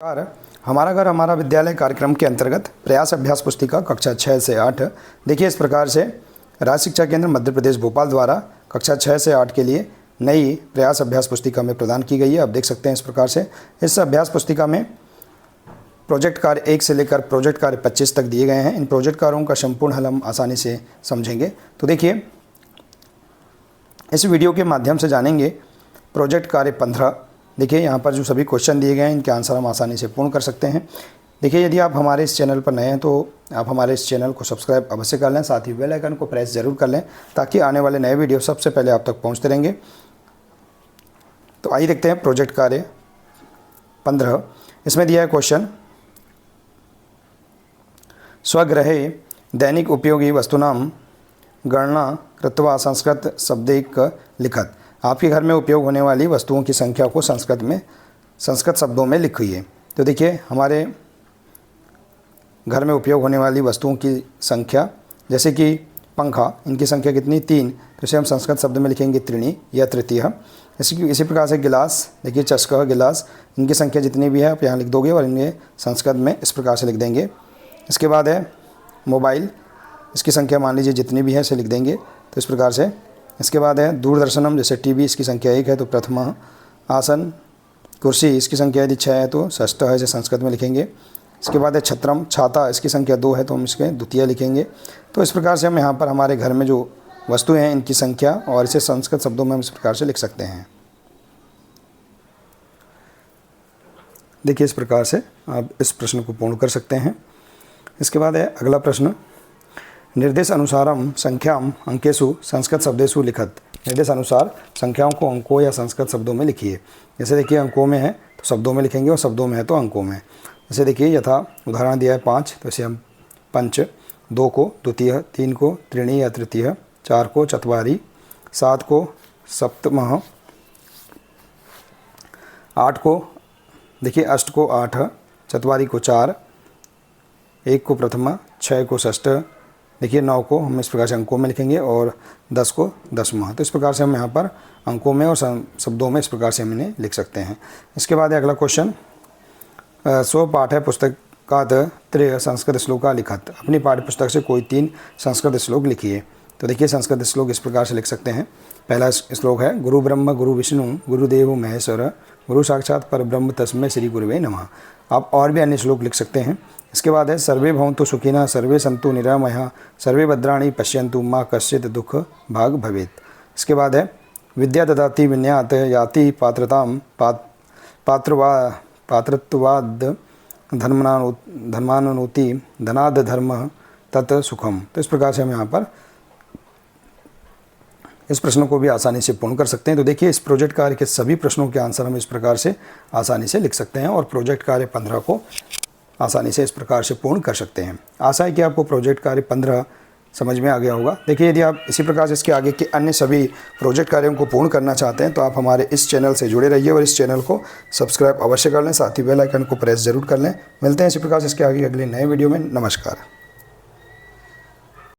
नमस्कार। हमारा घर हमारा विद्यालय कार्यक्रम के अंतर्गत प्रयास अभ्यास पुस्तिका कक्षा 6 से 8 देखिए इस प्रकार से राज्य शिक्षा केंद्र मध्य प्रदेश भोपाल द्वारा कक्षा 6 से 8 के लिए नई प्रयास अभ्यास पुस्तिका में प्रदान की गई है। आप देख सकते हैं इस प्रकार से इस अभ्यास पुस्तिका में प्रोजेक्ट कार्य 1 से लेकर प्रोजेक्ट कार्य 25 तक दिए गए हैं। इन प्रोजेक्ट कार्यों का संपूर्ण हल हम आसानी से समझेंगे। तो देखिए इस वीडियो के माध्यम से जानेंगे प्रोजेक्ट कार्य 15। देखिए यहाँ पर जो सभी क्वेश्चन दिए गए हैं इनके आंसर हम आसानी से पूर्ण कर सकते हैं। देखिए यदि आप हमारे इस चैनल पर नए हैं तो आप हमारे इस चैनल को सब्सक्राइब अवश्य कर लें, साथ ही बेल आइकन को प्रेस जरूर कर लें ताकि आने वाले नए वीडियो सबसे पहले आप तक पहुँचते रहेंगे। तो आइए देखते हैं प्रोजेक्ट कार्य 15। इसमें दिया है क्वेश्चन, स्वगृहे दैनिक उपयोगी वस्तूनां गणना कृत्वा संस्कृत शब्दैक लिखत। आपके घर में उपयोग होने वाली वस्तुओं की संख्या को संस्कृत शब्दों में लिखिए। तो देखिए हमारे घर में उपयोग होने वाली वस्तुओं की संख्या, जैसे कि पंखा, इनकी संख्या कितनी 3, तो इसे हम संस्कृत शब्द में लिखेंगे त्रीणि या तृतीय। इसी प्रकार से गिलास, देखिए चषक गिलास, इनकी संख्या जितनी भी है आप यहाँ लिख दोगे और इन्हें संस्कृत में इस प्रकार से लिख देंगे। इसके बाद है मोबाइल, इसकी संख्या मान लीजिए जितनी भी है इसे लिख देंगे तो इस प्रकार से। इसके बाद है दूरदर्शनम, जैसे टीवी, इसकी संख्या 1 है तो प्रथमा। आसन, कुर्सी, इसकी संख्या यदि 6 है तो षष्ठ है, इसे संस्कृत में लिखेंगे। इसके बाद है छत्रम, छाता, इसकी संख्या 2 है तो हम इसके द्वितीय लिखेंगे। तो इस प्रकार से हम यहाँ पर हमारे घर में जो वस्तुएं हैं इनकी संख्या और इसे संस्कृत शब्दों में हम इस प्रकार से लिख सकते हैं। देखिए इस प्रकार से आप इस प्रश्न को पूर्ण कर सकते हैं। इसके बाद है अगला प्रश्न, निर्देश अनुसारम संख्याम अंकेशु संस्कृत शब्देशु लिखत। निर्देश अनुसार संख्याओं को अंकों या संस्कृत शब्दों में लिखिए। जैसे देखिए अंकों में है तो शब्दों में लिखेंगे और शब्दों में है तो अंकों में। जैसे देखिए यथा उदाहरण दिया है 5, तो इसे हम पंच, 2 को द्वितीय, 3 को त्रीणि या तृतीय, 4 को चत्वारि, 7 को सप्तमः, 8 को देखिए अष्ट को 8, चत्वारि को 4, 1 को प्रथमा, 6 को षष्ठ, देखिए 9 को हम इस प्रकार से अंकों में लिखेंगे और 10 को दसवां। तो इस प्रकार से हम यहाँ पर अंकों में और शब्दों में इस प्रकार से हम इन्हें लिख सकते हैं। इसके बाद अगला क्वेश्चन, स्व पाठ्य पुस्तकात् त्रय संस्कृत श्लोका लिखत। अपनी पाठ्य पुस्तक से कोई 3 संस्कृत श्लोक लिखिए। तो देखिए संस्कृत श्लोक इस प्रकार से लिख सकते हैं। पहला श्लोक है, गुरु ब्रह्म गुरु विष्णु गुरुदेव महेश्वर गुरु साक्षात परब्रह्म तस्मै श्री गुरुवे नमः। आप और भी अन्य श्लोक लिख सकते हैं। इसके बाद है, सर्वे भवन्तु सुखिनः सर्वे सन्तु निरामयाः सर्वे भद्राणि पश्यन्तु मा कश्चित् दुःख भाग भवेत्। इसके बाद है, विद्या ददाति विनयात् याति पात्रतां पात्रत्वाद् धर्मानुनोति धनाद् धर्म तत् सुखम। तो इस प्रकार से हम यहाँ पर इस प्रश्न को भी आसानी से पूर्ण कर सकते हैं। तो देखिए इस प्रोजेक्ट कार्य के सभी प्रश्नों के आंसर हम इस प्रकार से आसानी से लिख सकते हैं और प्रोजेक्ट कार्य 15 को आसानी से इस प्रकार से पूर्ण कर सकते हैं। आशा है कि आपको प्रोजेक्ट कार्य 15 समझ में आ गया होगा। देखिए यदि आप इसी प्रकार से इसके आगे के अन्य सभी प्रोजेक्ट कार्यों को पूर्ण करना चाहते हैं तो आप हमारे इस चैनल से जुड़े रहिए और इस चैनल को सब्सक्राइब अवश्य कर लें, साथ ही बेल आइकन को प्रेस जरूर कर लें। मिलते हैं इसी प्रकार से इसके आगे अगले नए वीडियो में। नमस्कार।